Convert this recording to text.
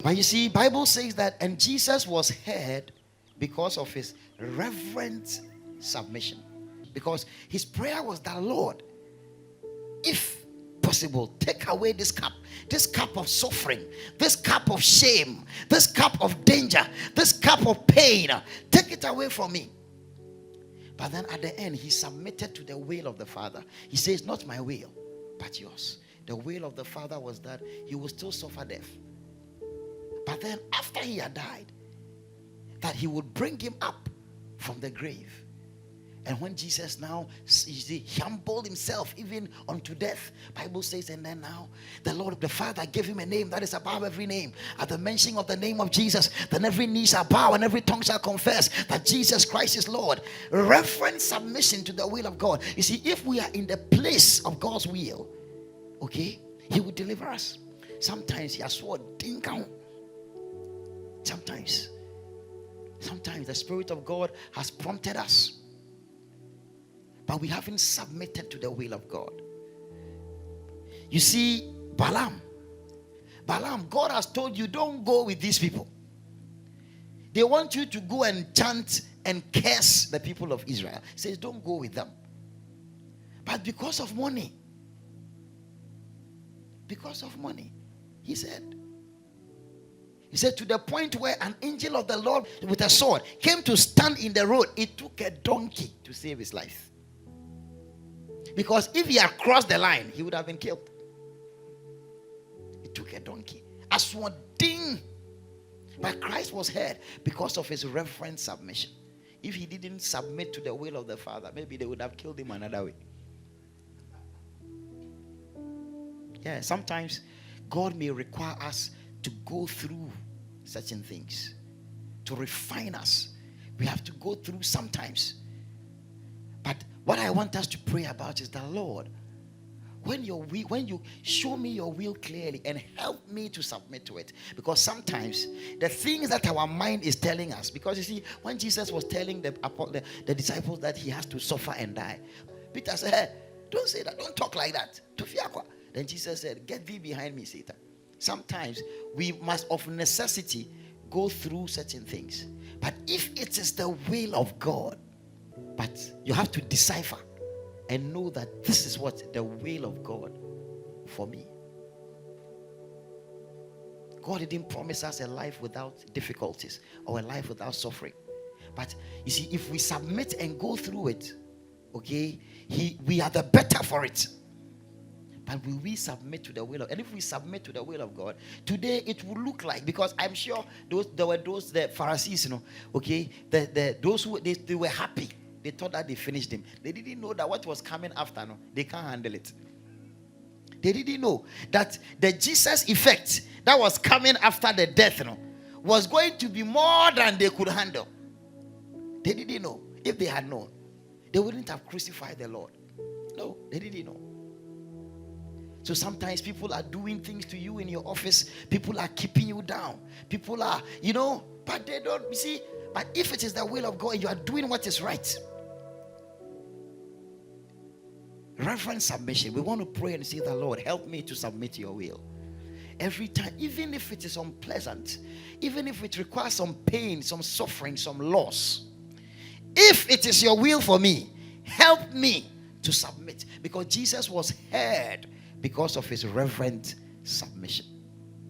But you see, Bible says that, and Jesus was heard because of his reverent submission. Because his prayer was that, Lord, if possible, take away this cup of suffering, this cup of shame, this cup of danger, this cup of pain. Take it away from me. But then at the end, he submitted to the will of the Father. He says, not my will, but yours. The will of the Father was that he would still suffer death. But then after he had died, that he would bring him up from the grave. And when Jesus now, he humbled himself even unto death. Bible says, and then now the Lord, the Father, gave him a name that is above every name. At the mention of the name of Jesus, then every knee shall bow and every tongue shall confess that Jesus Christ is Lord. Reverent submission to the will of God. You see, if we are in the place of God's will, okay, he will deliver us. Sometimes he has sworn, ding down. Sometimes the Spirit of God has prompted us, but we haven't submitted to the will of God. You see, Balaam, God has told you, don't go with these people. They want you to go and chant and curse the people of Israel. He says, don't go with them. But because of money, he said, to the point where an angel of the Lord with a sword came to stand in the road. It took a donkey to save his life. Because if he had crossed the line, he would have been killed. It took a donkey. A sword, ding. But Christ was heard because of his reverent submission. If he didn't submit to the will of the Father, maybe they would have killed him another way. Yeah, sometimes God may require us to go through certain things to refine us. We have to go through sometimes. But what I want us to pray about is that, Lord, when you show me your will clearly and help me to submit to it. Because sometimes the things that our mind is telling us, because you see, when Jesus was telling the disciples that he has to suffer and die, Peter said, hey, don't say that, don't talk like that. Then Jesus said, get thee behind me, Satan. Sometimes we must of necessity go through certain things. But if it is the will of God, but you have to decipher and know that this is what the will of God for me. God didn't promise us a life without difficulties or a life without suffering. But you see, if we submit and go through it, okay, we are the better for it. But will we submit to the will of God? And if we submit to the will of God, today it will look like, because I'm sure the Pharisees, okay, those who they were happy. They thought that they finished him. They didn't know that what was coming after, they can't handle it. They didn't know that the Jesus effect that was coming after the death, was going to be more than they could handle. They didn't know. If they had known, they wouldn't have crucified the Lord. No, they didn't know. So sometimes people are doing things to you in your office. People are keeping you down. People are, but they don't see. But if it is the will of God, you are doing what is right. Reverent submission. We want to pray and say, the Lord, help me to submit to your will. Every time, even if it is unpleasant, even if it requires some pain, some suffering, some loss. If it is your will for me, help me to submit. Because Jesus was heard because of his reverent submission.